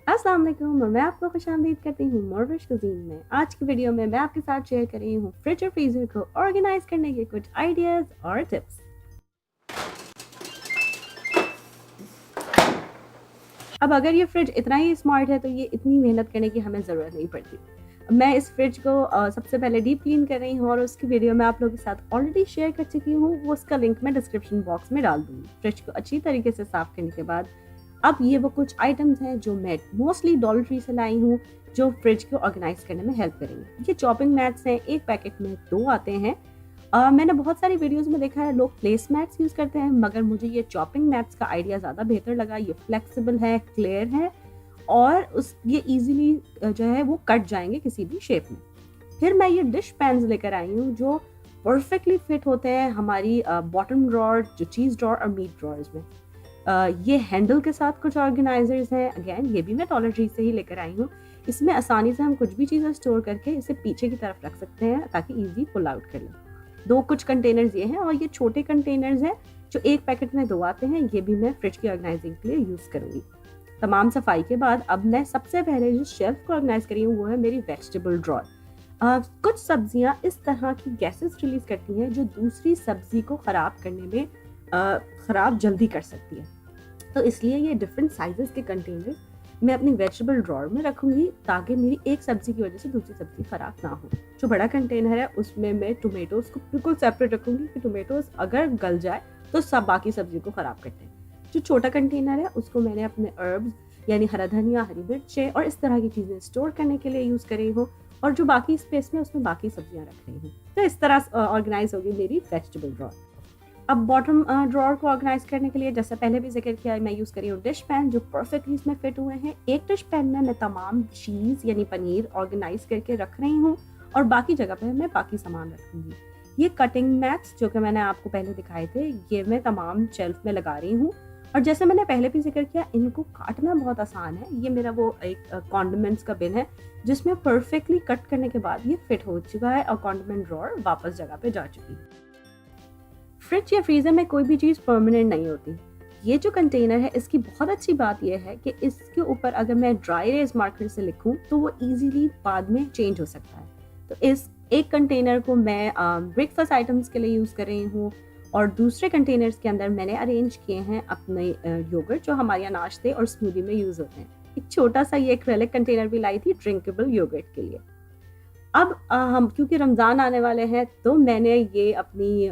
अस्सलाम वालेकुम और मैं आपको खुशामदीद करती हूँ मोरविश कुज़ीन में। आज की वीडियो में मैं आपके साथ शेयर कर रही हूँ फ्रिज और फ्रीज़र को ऑर्गेनाइज करने के कुछ आइडियाज़ और टिप्स। अब अगर ये फ्रिज इतना ही स्मार्ट है तो ये इतनी मेहनत करने की हमें ज़रूरत नहीं पड़ती। मैं इस फ्रिज को सबसे पहले डीप क्लीन कर रही हूँ और उसकी वीडियो मैं आप लोगों के साथ ऑलरेडी शेयर कर चुकी हूँ। वो उसका लिंक मैं डिस्क्रिप्शन बॉक्स में डाल दूँगी। फ्रिज को अच्छी तरीके से साफ़ करने के बाद अब ये वो कुछ आइटम्स हैं जो मैं मोस्टली डॉलर ट्री से लाई हूँ, जो फ्रिज को ऑर्गेनाइज करने में हेल्प करेंगे। ये चॉपिंग मैट्स हैं, एक पैकेट में 2 आते हैं। मैंने बहुत सारी वीडियोस में देखा है लोग प्लेस मैट्स यूज़ करते हैं, मगर मुझे ये चॉपिंग मैट्स का आइडिया ज़्यादा बेहतर लगा। ये फ्लेक्सिबल है, क्लियर है और ये ईज़िली जो है वो कट जाएँगे किसी भी शेप में। फिर मैं ये डिश पैन्स लेकर आई हूँ जो परफेक्टली फिट होते हैं हमारी बॉटम ड्रॉअर, जो चीज़ ड्रॉअर और मीट ड्रॉअर्स में। ये हैंडल के साथ कुछ ऑर्गेनाइजर्स हैं, अगेन ये भी मैं डॉलर ट्री से ही लेकर आई हूँ। इसमें आसानी से हम कुछ भी चीज़ें स्टोर करके इसे पीछे की तरफ रख सकते हैं ताकि ईज़ी पुल आउट कर लें। 2 कुछ कंटेनर्स ये हैं और ये छोटे कंटेनर्स हैं जो एक पैकेट में 2 आते हैं, ये भी मैं फ्रिज की ऑर्गेनाइजिंग के लिए यूज़ करूँगी। तमाम सफाई के बाद अब मैं सबसे पहले जो शेल्फ को ऑर्गेनाइज करी हूँ वो है मेरी वेजिटेबल ड्रॉअर। कुछ सब्जियाँ इस तरह की गैसेस रिलीज़ करती हैं जो दूसरी सब्जी को ख़राब करने में ख़राब जल्दी कर सकती है। तो इसलिए ये डिफरेंट साइजेस के कंटेनर मैं अपनी वेजिटेबल ड्रॉअर में रखूंगी ताकि मेरी एक सब्जी की वजह से दूसरी सब्जी खराब ना हो। जो बड़ा कंटेनर है उसमें मैं टोमेटोज को बिल्कुल सेपरेट रखूंगी कि टोमेटोज अगर गल जाए तो सब बाकी सब्जी को खराब करते हैं। जो छोटा कंटेनर है उसको मैंने अपने हर्ब्स यानी हरा धनिया, हरी मिर्चें और इस तरह की चीज़ें स्टोर करने के लिए यूज़ कर रही हूँ और जो बाकी स्पेस में उसमें बाकी सब्जियाँ रख रही हूँ। तो इस तरह ऑर्गेनाइज होगी मेरी वेजिटेबल ड्रॉअर। अब बॉटम ड्रॉअर को ऑर्गेनाइज करने के लिए जैसे पहले भी जिक्र किया मैं यूज़ कर रही हूँ डिश पैन जो परफेक्टली इसमें फिट हुए हैं। एक डिश पैन में मैं तमाम चीज़ यानी पनीर ऑर्गेनाइज करके रख रही हूँ और बाकी जगह पे मैं बाकी सामान रखूँगी। ये कटिंग मैट्स जो कि मैंने आपको पहले दिखाए थे ये मैं तमाम शेल्फ में लगा रही हूँ और जैसे मैंने पहले भी जिक्र किया इनको काटना बहुत आसान है। ये मेरा वो एक कॉन्डिमेंट्स का बिन है जिसमें परफेक्टली कट करने के बाद ये फिट हो चुका है और कॉन्डिमेंट ड्रॉअर वापस जगह पे जा चुकी है। फ्रिज या फ्रीज़र में कोई भी चीज़ परमानेंट नहीं होती। ये जो कंटेनर है इसकी बहुत अच्छी बात यह है कि इसके ऊपर अगर मैं ड्राई इरेज मार्कर से लिखूं तो वो इजीली बाद में चेंज हो सकता है। तो इस एक कंटेनर को मैं ब्रेकफास्ट आइटम्स के लिए यूज़ कर रही हूँ और दूसरे कंटेनर्स के अंदर मैंने अरेंज किए हैं अपने योगर्ट जो हमारे यहाँ नाश्ते और स्मूदी में यूज़ होते हैं। एक छोटा सा ये एक्रेलिक कंटेनर भी लाई थी ड्रिंकेबल योगर्ट के लिए। अब हम क्योंकि रमज़ान आने वाले हैं तो मैंने ये अपनी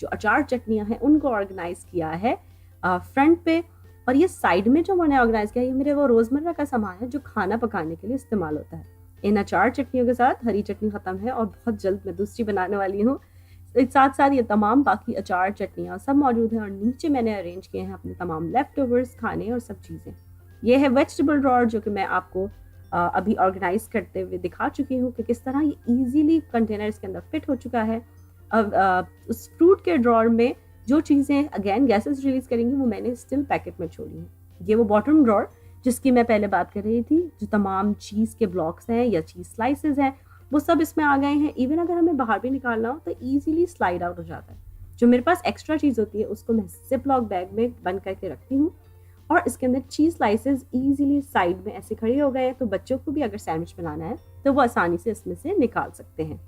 जो अचार चटनियाँ हैं उनको ऑर्गेनाइज़ किया है फ्रंट पे और ये साइड में जो मैंने ऑर्गेनाइज़ किया है ये मेरे वो रोज़मर्रा का सामान है जो खाना पकाने के लिए इस्तेमाल होता है। इन अचार चटनियों के साथ हरी चटनी ख़त्म है और बहुत जल्द मैं दूसरी बनाने वाली हूँ। साथ साथ ये तमाम बाकी अचार चटनियाँ सब मौजूद हैं और नीचे मैंने अरेंज किए हैं अपने तमाम लेफ्ट ओवर्स खाने और सब चीज़ें। ये है वेजिटेबल ड्रॉअर जो कि मैं आपको अभी ऑर्गेनाइज करते हुए दिखा चुकी हूँ कि किस तरह ये इजीली कंटेनर इसके अंदर फिट हो चुका है। अब उस फ्रूट के ड्रॉअर में जो चीज़ें अगेन गैसेस रिलीज करेंगी वो मैंने स्टिल पैकेट में छोड़ी हैं। ये वो बॉटम ड्रॉअर जिसकी मैं पहले बात कर रही थी, जो तमाम चीज़ के ब्लॉक्स हैं या चीज़ स्लाइसेस हैं वो सब इसमें आ गए हैं। इवन अगर हमें बाहर भी निकालना हो तो ईजिली स्लाइड आउट हो जाता है। जो मेरे पास एक्स्ट्रा चीज़ होती है उसको मैं जिप लॉक बैग में बंद करके रखती हूँ और इसके अंदर चीज़ स्लाइसेस इजीली साइड में ऐसे खड़े हो गए तो बच्चों को भी अगर सैंडविच बनाना है तो वो आसानी से इसमें से निकाल सकते हैं।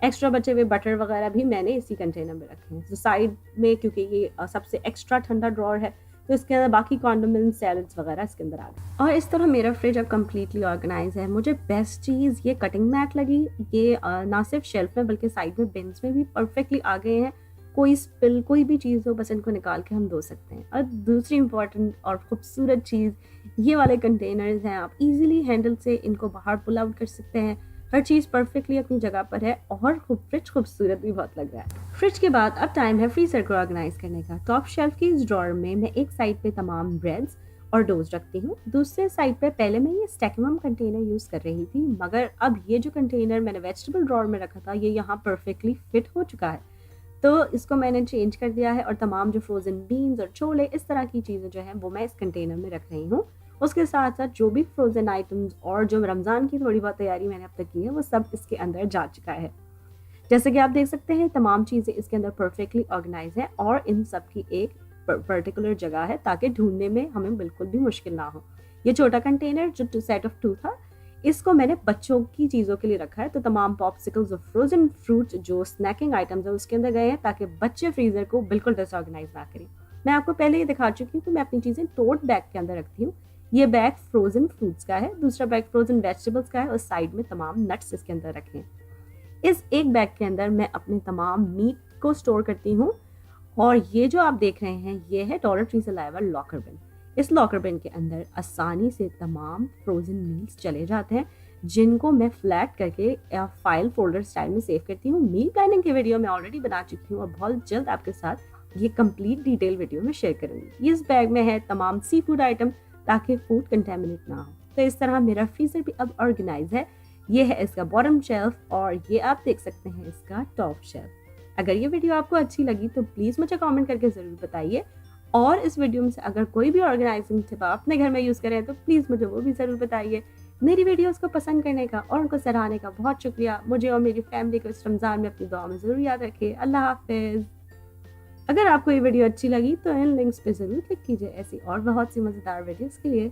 एक्स्ट्रा बचे हुए बटर वगैरह भी मैंने इसी कंटेनर में रखे हैं। तो साइड में क्योंकि ये सबसे एक्स्ट्रा ठंडा ड्रॉअर है तो इसके अंदर बाकी कॉन्डिमेंट्स सैलड्स वगैरह इसके अंदर आ गए और इस तरह मेरा फ्रिज अब कम्प्लीटली ऑर्गेनाइज है। मुझे बेस्ट चीज़ ये कटिंग मैट लगी। ये ना सिर्फ शेल्फ में बल्कि साइड में बिन्स में भी परफेक्टली आ गए हैं। कोई स्पिल कोई भी चीज़ हो बस इनको निकाल के हम धो सकते हैं। और दूसरी इंपॉर्टेंट और ख़ूबसूरत चीज़ ये वाले कंटेनर्स हैं। आप इजीली हैंडल से इनको बाहर पुल आउट कर सकते हैं। हर चीज़ परफेक्टली अपनी जगह पर है और फ्रिज खूबसूरत भी बहुत लग रहा है। फ्रिज के बाद अब टाइम है फ्रीज़र को ऑर्गेनाइज करने का। टॉप शेल्फ की इस ड्रॉअर में मैं एक साइड पे तमाम ब्रेड्स और डोज रखती हूँ। दूसरे साइड पे पहले मैं ये स्टेकमम कंटेनर यूज़ कर रही थी, मगर अब ये जो कंटेनर मैंने वेजिटेबल ड्रॉअर में रखा था ये यहाँ परफेक्टली फिट हो चुका है तो इसको मैंने चेंज कर दिया है और तमाम जो फ्रोज़न बीन्स और छोले इस तरह की चीज़ें जो हैं वो मैं इस कंटेनर में रख रही हूँ। उसके साथ साथ जो भी फ्रोज़न आइटम्स और जो रमज़ान की थोड़ी बहुत तैयारी मैंने अब तक की है वो सब इसके अंदर जा चुका है। जैसे कि आप देख सकते हैं तमाम चीज़ें इसके अंदर परफेक्टली ऑर्गेनाइज है और इन सब की एक पर्टिकुलर जगह है ताकि ढूंढने में हमें बिल्कुल भी मुश्किल ना हो। ये छोटा कंटेनर जो सेट ऑफ 2 था, इसको मैंने बच्चों की चीज़ों के लिए रखा है। तो तमाम पॉप्सिकल्स और फ्रोजन फ्रूट जो स्नैकिंग आइटम्स है उसके अंदर गए हैं, ताकि बच्चे फ्रीज़र को बिल्कुल डिसऑर्गेनाइज ना करें। मैं आपको पहले ही दिखा चुकी हूँ कि मैं अपनी चीज़ें टोट बैग के अंदर रखती हूँ। ये बैग फ्रोजन फ्रूट्स का है, दूसरा बैग फ्रोजन वेजिटेबल्स का है और साइड में तमाम नट्स इसके अंदर रखे हैं। इस एक बैग के अंदर मैं अपने तमाम मीट को स्टोर करती हूँ। और ये जो आप देख रहे हैं, ये है डॉलर ट्री से लाया हुआ लॉकर बिन। इस लॉकर बिन के अंदर आसानी से तमाम फ्रोजन मील्स चले जाते हैं, जिनको मैं फ्लैट करके फाइल फोल्डर स्टाइल में सेव करती हूँ। मील प्लानिंग की वीडियो मैं ऑलरेडी बना चुकी हूँ और बहुत जल्द आपके साथ ये कंप्लीट डिटेल वीडियो में शेयर करूंगी। इस बैग में है तमाम सी फूड आइटम, ताकि फूड कंटेमिनेट ना हो। तो इस तरह मेरा फ्रीजर भी अब ऑर्गेनाइज है। ये है इसका बॉटम शेल्फ और ये आप देख सकते हैं इसका टॉप शेल्फ। अगर ये वीडियो आपको अच्छी लगी तो प्लीज़ मुझे कमेंट करके ज़रूर बताइए, और इस वीडियो में से अगर कोई भी ऑर्गेनाइजिंग टिप आप अपने घर में यूज़ करें तो प्लीज़ मुझे वो भी ज़रूर बताइए। मेरी वीडियोस को पसंद करने का और उनको सराहने का बहुत शुक्रिया। मुझे और मेरी फैमिली को इस रमज़ान में अपनी दुआ में ज़रूर याद रखिए। अल्लाह हाफिज़। अगर आपको ये वीडियो अच्छी लगी तो इन लिंक्स पे ज़रूर क्लिक कीजिए ऐसी और बहुत सी मज़ेदार वीडियोस के लिए।